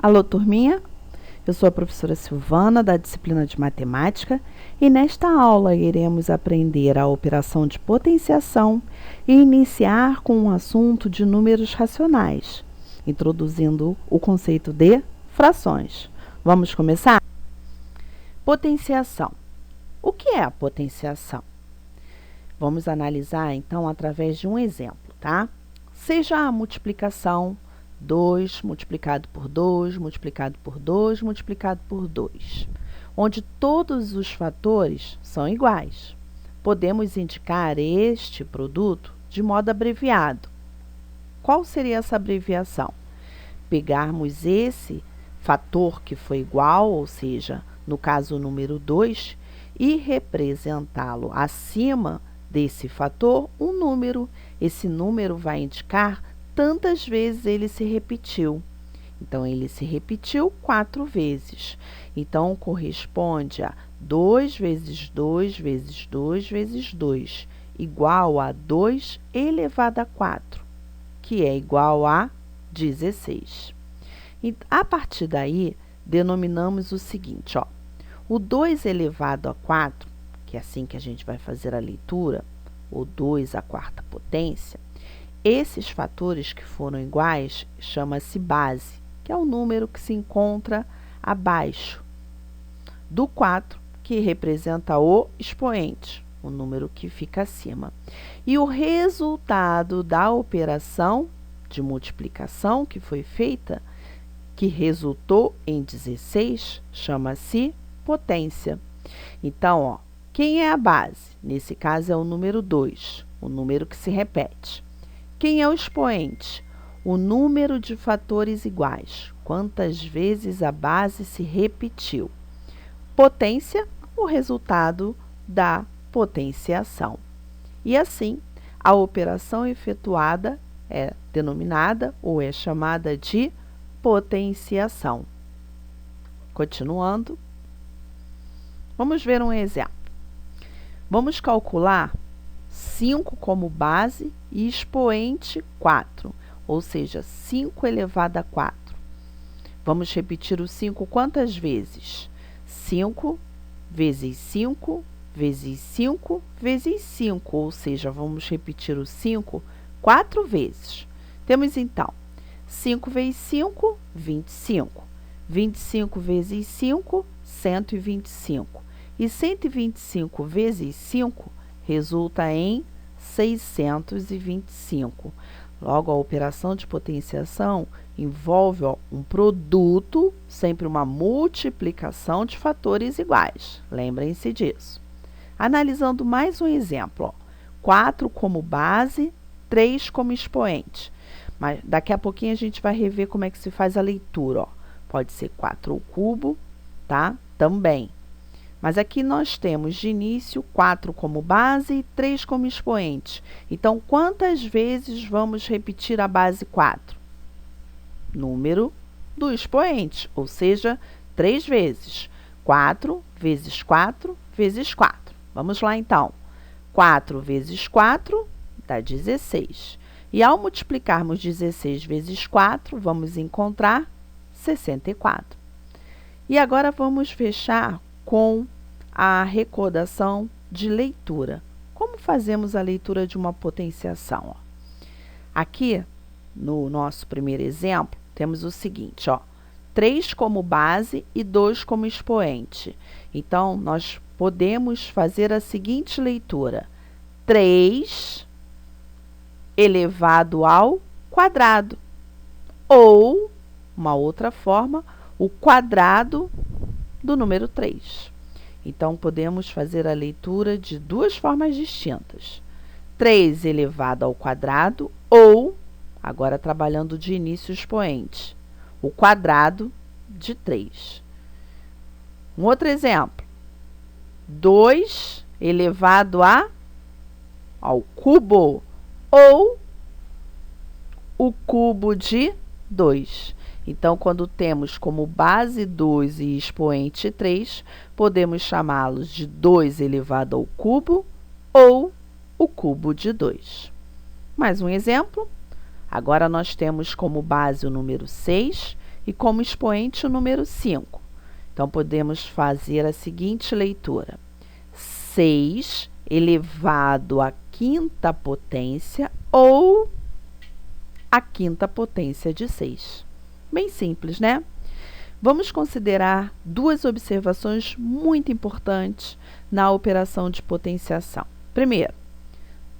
Alô, turminha? Eu sou a professora Silvana, da disciplina de Matemática, e nesta aula iremos aprender a operação de potenciação e iniciar com um assunto de números racionais, introduzindo o conceito de frações. Vamos começar? Potenciação. O que é a potenciação? Vamos analisar, então, através de um exemplo, tá? Seja a multiplicação 2 multiplicado por 2, multiplicado por 2, multiplicado por 2, onde todos os fatores são iguais. Podemos indicar este produto de modo abreviado. Qual seria essa abreviação? Pegarmos esse fator que foi igual, ou seja, no caso o número 2, e representá-lo acima desse fator um número. Esse número vai indicar tantas vezes ele se repetiu. Então, ele se repetiu 4 vezes. Então, corresponde a 2 vezes 2 vezes 2 vezes 2, igual a 2 elevado a 4, que é igual a 16. E, a partir daí, denominamos o seguinte, ó, o 2 elevado a 4, que é assim que a gente vai fazer a leitura, ou 2 à quarta potência, esses fatores que foram iguais chama-se base, que é o número que se encontra abaixo do 4, que representa o expoente, o número que fica acima. E o resultado da operação de multiplicação que foi feita, que resultou em 16, chama-se potência. Então, ó, quem é a base? Nesse caso é o número 2, o número que se repete. Quem é o expoente? O número de fatores iguais. Quantas vezes a base se repetiu? Potência, o resultado da potenciação. E assim, a operação efetuada é denominada ou é chamada de potenciação. Continuando, vamos ver um exemplo. Vamos calcular 5 como base e expoente 4, ou seja, 5 elevado a 4. Vamos repetir o 5 quantas vezes? 5 vezes 5 vezes 5 vezes 5, ou seja, vamos repetir o 5 4 vezes. Temos então 5 vezes 5, 25. 25 vezes 5, 125. E 125 vezes 5 resulta em 625. Logo, a operação de potenciação envolve um produto, sempre uma multiplicação de fatores iguais. Lembrem-se disso. Analisando mais um exemplo, ó, 4 como base, 3 como expoente. Mas daqui a pouquinho a gente vai rever como é que se faz a leitura, ó. Pode ser 4 ao cubo, tá? Também. Mas aqui nós temos de início 4 como base e 3 como expoente. Então, quantas vezes vamos repetir a base 4? Número do expoente, ou seja, 3 vezes. 4 vezes 4 vezes 4. Vamos lá, então. 4 vezes 4 dá 16. E ao multiplicarmos 16 vezes 4, vamos encontrar 64. E agora vamos fechar com a recordação de leitura. Como fazemos a leitura de uma potenciação? Ó? Aqui, no nosso primeiro exemplo, temos o seguinte, ó, 3 como base e 2 como expoente. Então, nós podemos fazer a seguinte leitura: 3 elevado ao quadrado. Ou, uma outra forma, o quadrado do número 3. Então, podemos fazer a leitura de duas formas distintas. 3 elevado ao quadrado ou, agora trabalhando de início expoente, o quadrado de 3. Um outro exemplo. 2 elevado ao cubo ou o cubo de 2. Então, quando temos como base 2 e expoente 3, podemos chamá-los de 2 elevado ao cubo ou o cubo de 2. Mais um exemplo. Agora, nós temos como base o número 6 e como expoente o número 5. Então, podemos fazer a seguinte leitura: 6 elevado à quinta potência ou a quinta potência de 6. Bem simples, né? Vamos considerar duas observações muito importantes na operação de potenciação. Primeiro,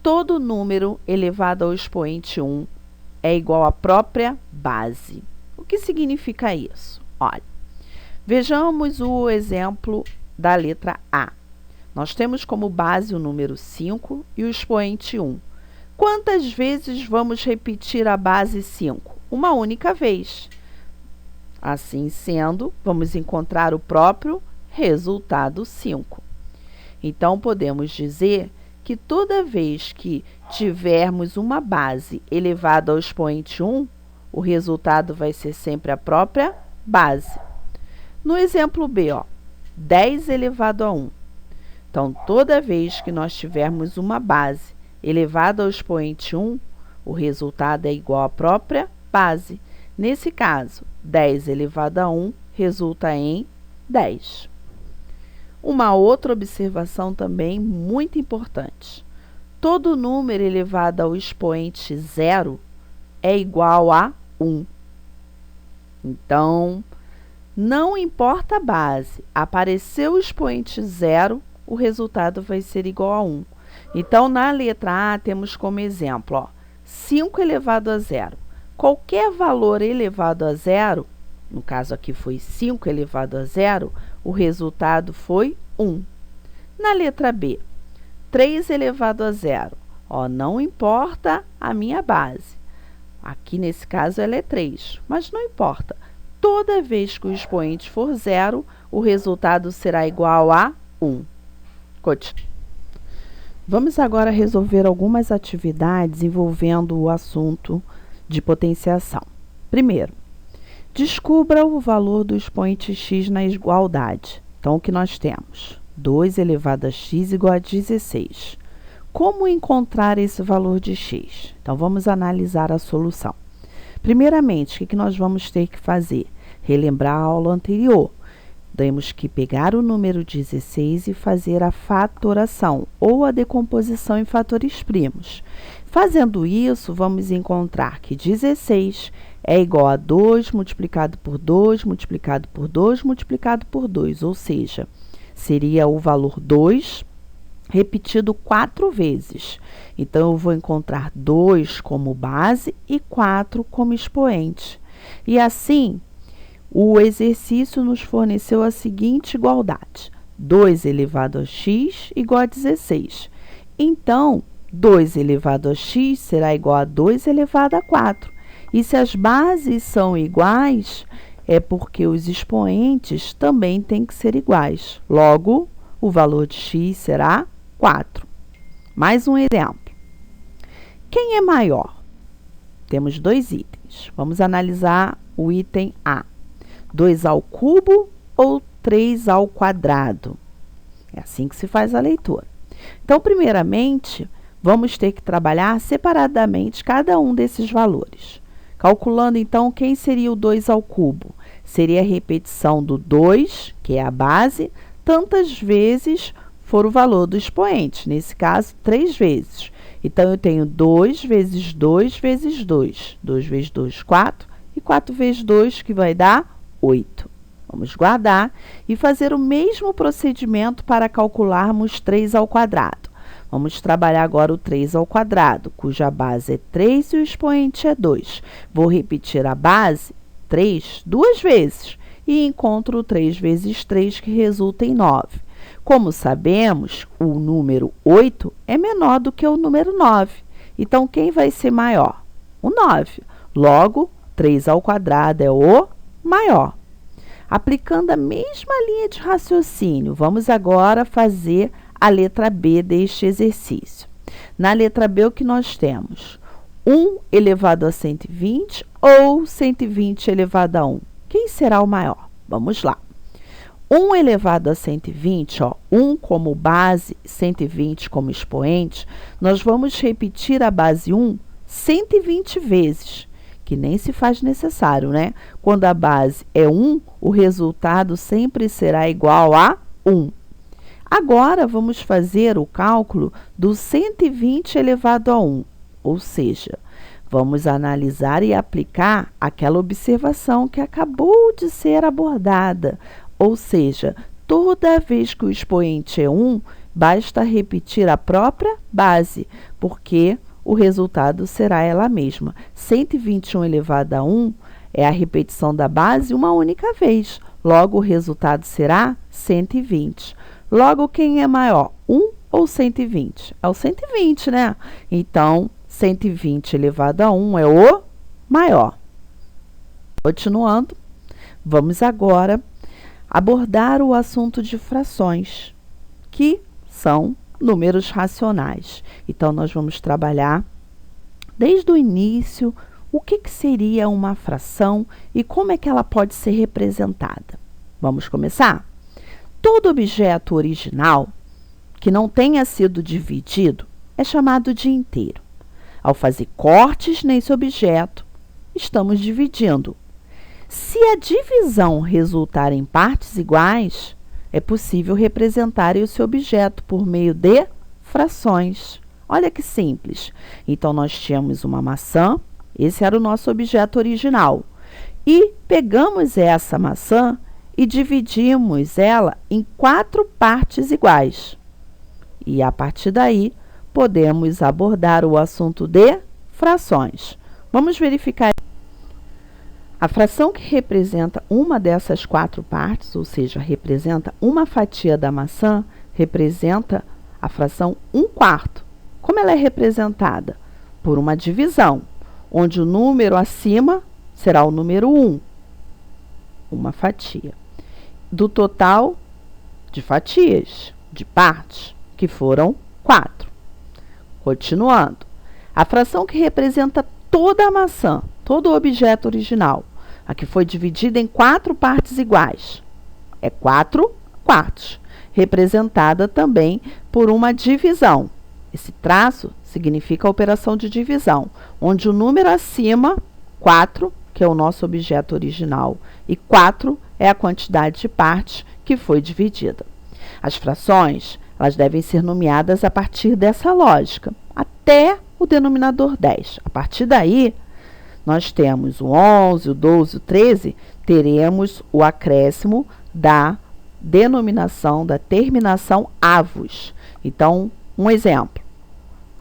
todo número elevado ao expoente 1 é igual à própria base. O que significa isso? Olha, vejamos o exemplo da letra A. Nós temos como base o número 5 e o expoente 1. Quantas vezes vamos repetir a base 5? Uma única vez. Assim sendo, vamos encontrar o próprio resultado 5. Então, podemos dizer que toda vez que tivermos uma base elevada ao expoente 1, o resultado vai ser sempre a própria base. No exemplo B, 10 elevado a 1. Então, toda vez que nós tivermos uma base elevada ao expoente 1, o resultado é igual à própria base. Nesse caso, 10 elevado a 1 resulta em 10. Uma outra observação também muito importante. Todo número elevado ao expoente 0 é igual a 1. Então, não importa a base, apareceu o expoente 0, o resultado vai ser igual a 1. Então, na letra A, temos como exemplo, 5 elevado a 0. Qualquer valor elevado a 0, no caso aqui foi 5 elevado a 0, o resultado foi 1. Na letra B, 3 elevado a 0. Não importa a minha base. Aqui, nesse caso, ela é 3, mas não importa. Toda vez que o expoente for 0, o resultado será igual a 1. Continue. Vamos agora resolver algumas atividades envolvendo o assunto de potenciação. Primeiro, descubra o valor do expoente x na igualdade. Então, o que nós temos? 2 elevado a x igual a 16. Como encontrar esse valor de x? Então, vamos analisar a solução. Primeiramente, o que nós vamos ter que fazer? Relembrar a aula anterior. Temos que pegar o número 16 e fazer a fatoração, ou a decomposição em fatores primos. Fazendo isso, vamos encontrar que 16 é igual a 2 multiplicado por 2, multiplicado por 2, multiplicado por 2, ou seja, seria o valor 2 repetido 4 vezes. Então, eu vou encontrar 2 como base e 4 como expoente. E assim, o exercício nos forneceu a seguinte igualdade: 2 elevado a x igual a 16. Então, 2 elevado a x será igual a 2 elevado a 4. E se as bases são iguais, é porque os expoentes também têm que ser iguais. Logo, o valor de x será 4. Mais um exemplo. Quem é maior? Temos dois itens. Vamos analisar o item A. 2 ao cubo ou 3 ao quadrado? É assim que se faz a leitura. Então, primeiramente, vamos ter que trabalhar separadamente cada um desses valores. Calculando, então, quem seria o 2 ao cubo? Seria a repetição do 2, que é a base, tantas vezes for o valor do expoente. Nesse caso, 3 vezes. Então, eu tenho 2 vezes 2 vezes 2. 2 vezes 2, 4. E 4 vezes 2, que vai dar 8. Vamos guardar e fazer o mesmo procedimento para calcularmos 3 ao quadrado. Vamos trabalhar agora o 3 ao quadrado, cuja base é 3 e o expoente é 2. Vou repetir a base, 3, duas vezes, e encontro o 3 vezes 3, que resulta em 9. Como sabemos, o número 8 é menor do que o número 9. Então, quem vai ser maior? O 9. Logo, 3 ao quadrado é o maior. Aplicando a mesma linha de raciocínio, vamos agora fazer a letra B deste exercício. Na letra B, o que nós temos? 1 elevado a 120 ou 120 elevado a 1? Quem será o maior? Vamos lá. 1 elevado a 120, 1 como base, 120 como expoente, nós vamos repetir a base 1 120 vezes, que nem se faz necessário, né? Quando a base é 1, o resultado sempre será igual a 1. Agora, vamos fazer o cálculo do 120 elevado a 1, ou seja, vamos analisar e aplicar aquela observação que acabou de ser abordada, ou seja, toda vez que o expoente é 1, basta repetir a própria base, porque o resultado será ela mesma. 121 elevado a 1 é a repetição da base uma única vez. Logo, o resultado será 120. Logo, quem é maior, 1 ou 120? É o 120, né? Então, 120 elevado a 1 é o maior. Continuando, vamos agora abordar o assunto de frações, que são números racionais. Então, nós vamos trabalhar desde o início o que seria uma fração e como é que ela pode ser representada. Vamos começar? Todo objeto original que não tenha sido dividido é chamado de inteiro. Ao fazer cortes nesse objeto, estamos dividindo. Se a divisão resultar em partes iguais, é possível representar esse objeto por meio de frações. Olha que simples. Então, nós tínhamos uma maçã, esse era o nosso objeto original. E pegamos essa maçã e dividimos ela em 4 partes iguais. E, a partir daí, podemos abordar o assunto de frações. Vamos verificar. A fração que representa uma dessas 4 partes, ou seja, representa uma fatia da maçã, representa a fração 1/4. Como ela é representada? Por uma divisão, onde o número acima será o número 1, uma fatia. Do total de fatias, de partes, que foram 4. Continuando, a fração que representa toda a maçã, todo o objeto original, a que foi dividida em 4 partes iguais, é 4/4, representada também por uma divisão. Esse traço significa a operação de divisão, onde o número acima, 4, que é o nosso objeto original, e 4 é a quantidade de partes que foi dividida. As frações, elas devem ser nomeadas a partir dessa lógica, até o denominador 10. A partir daí, nós temos o 11, o 12, o 13, teremos o acréscimo da denominação, da terminação avos. Então, um exemplo,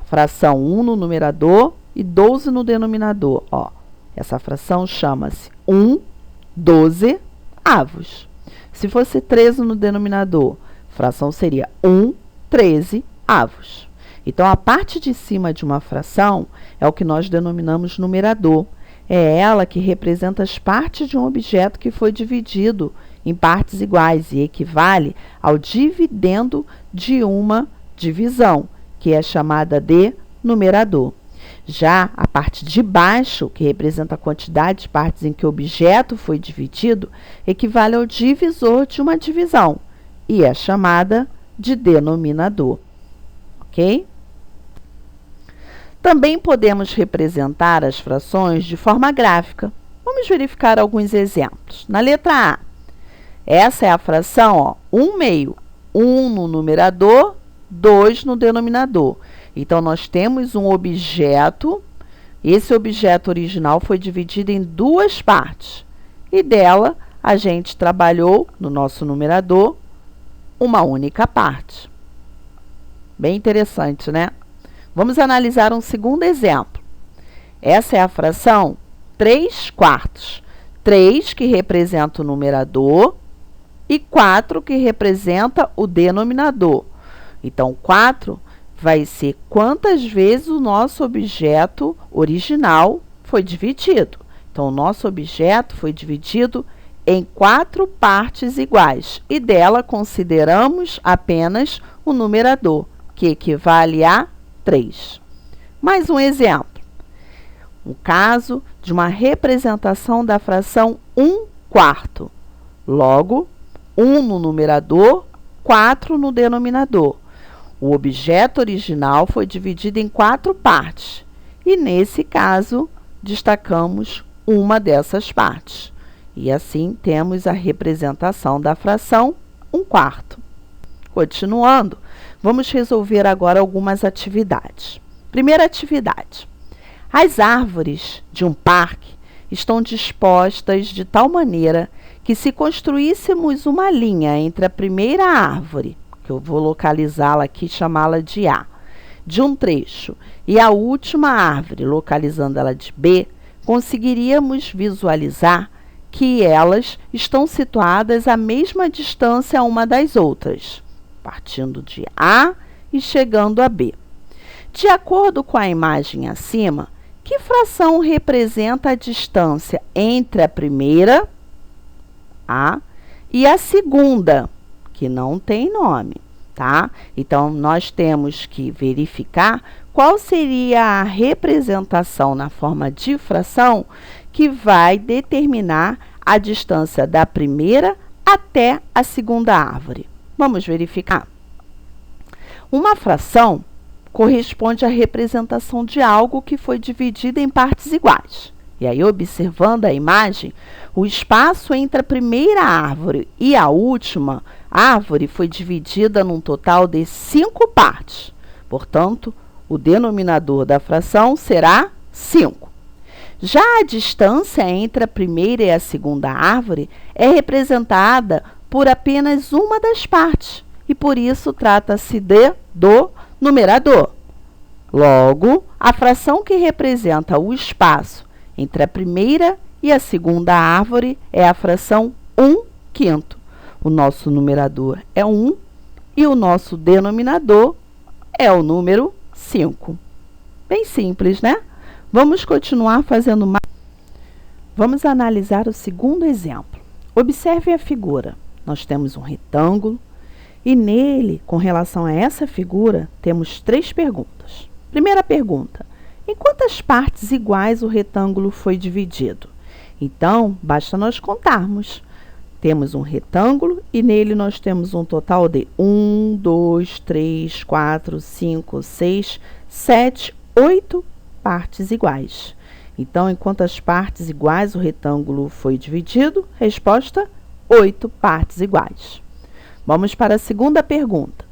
fração 1 no numerador e 12 no denominador. Ó, essa fração chama-se 1/12 avos. Se fosse 13 no denominador, a fração seria 1/13 avos. Então, a parte de cima de uma fração é o que nós denominamos numerador. É ela que representa as partes de um objeto que foi dividido em partes iguais e equivale ao dividendo de uma divisão, que é chamada de numerador. Já a parte de baixo, que representa a quantidade de partes em que o objeto foi dividido, equivale ao divisor de uma divisão e é chamada de denominador. Ok? Também podemos representar as frações de forma gráfica. Vamos verificar alguns exemplos. Na letra A, essa é a fração, ó, 1/2. 1 no numerador, 2 no denominador. Então, nós temos um objeto. Esse objeto original foi dividido em 2 partes. E dela, a gente trabalhou, no nosso numerador, uma única parte. Bem interessante, né? Vamos analisar um segundo exemplo. Essa é a fração 3/4. 3 que representa o numerador e 4 que representa o denominador. Então, 4 vai ser quantas vezes o nosso objeto original foi dividido. Então, o nosso objeto foi dividido em 4 partes iguais e dela consideramos apenas o numerador, que equivale a 3. Mais um exemplo. Um caso de uma representação da fração 1/4. Logo, 1 no numerador, 4 no denominador. O objeto original foi dividido em 4 partes. E, nesse caso, destacamos uma dessas partes. E assim temos a representação da fração 1/4. Continuando, vamos resolver agora algumas atividades. Primeira atividade. As árvores de um parque estão dispostas de tal maneira que, se construíssemos uma linha entre a primeira árvore, que eu vou localizá-la aqui e chamá-la de A, de um trecho, e a última árvore, localizando ela de B, conseguiríamos visualizar que elas estão situadas à mesma distância uma das outras, partindo de A e chegando a B. De acordo com a imagem acima, que fração representa a distância entre a primeira, A, e a segunda, que não tem nome, tá? Então, nós temos que verificar qual seria a representação na forma de fração que vai determinar a distância da primeira até a segunda árvore. Vamos verificar? Uma fração corresponde à representação de algo que foi dividido em partes iguais. E aí, observando a imagem, o espaço entre a primeira árvore e a última árvore foi dividida num total de 5 partes. Portanto, o denominador da fração será 5. Já a distância entre a primeira e a segunda árvore é representada por apenas uma das partes, e por isso trata-se do numerador. Logo, a fração que representa o espaço entre a primeira e a segunda árvore é a fração 1/5. O nosso numerador é 1 e o nosso denominador é o número 5. Bem simples, né? Vamos continuar fazendo mais. Vamos analisar o segundo exemplo. Observe a figura. Nós temos um retângulo e nele, com relação a essa figura, temos 3 perguntas. Primeira pergunta: em quantas partes iguais o retângulo foi dividido? Então, basta nós contarmos. Temos um retângulo e nele nós temos um total de 1, 2, 3, 4, 5, 6, 7, 8 partes iguais. Então, em quantas partes iguais o retângulo foi dividido? Resposta: 8 partes iguais. Vamos para a segunda pergunta.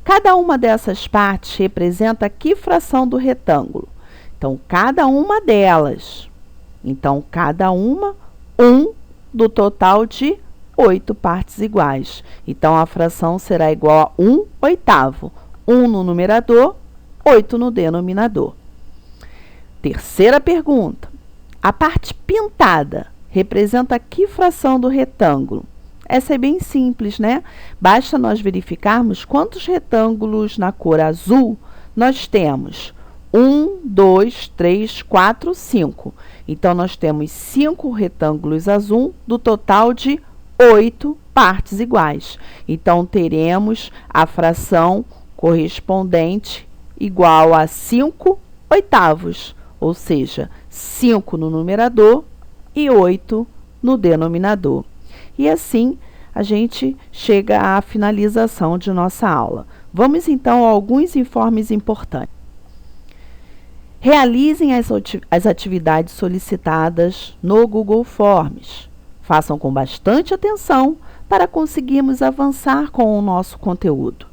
Cada uma dessas partes representa que fração do retângulo? Então, cada uma delas. Então, cada uma, 1 do total de 8 partes iguais. Então, a fração será igual a 1/8. 1 no numerador, 8 no denominador. Terceira pergunta. A parte pintada representa que fração do retângulo? Essa é bem simples, né? Basta nós verificarmos quantos retângulos na cor azul nós temos. 1, 2, 3, 4, 5. Então, nós temos 5 retângulos azul do total de 8 partes iguais. Então, teremos a fração correspondente igual a 5/8, ou seja, 5 no numerador e 8 no denominador. E assim, a gente chega à finalização de nossa aula. Vamos, então, a alguns informes importantes. Realizem as atividades solicitadas no Google Forms. Façam com bastante atenção para conseguirmos avançar com o nosso conteúdo.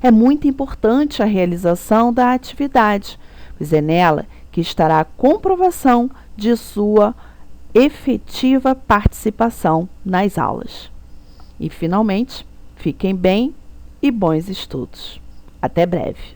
É muito importante a realização da atividade, pois é nela que estará a comprovação de sua efetiva participação nas aulas. E, finalmente, fiquem bem e bons estudos. Até breve!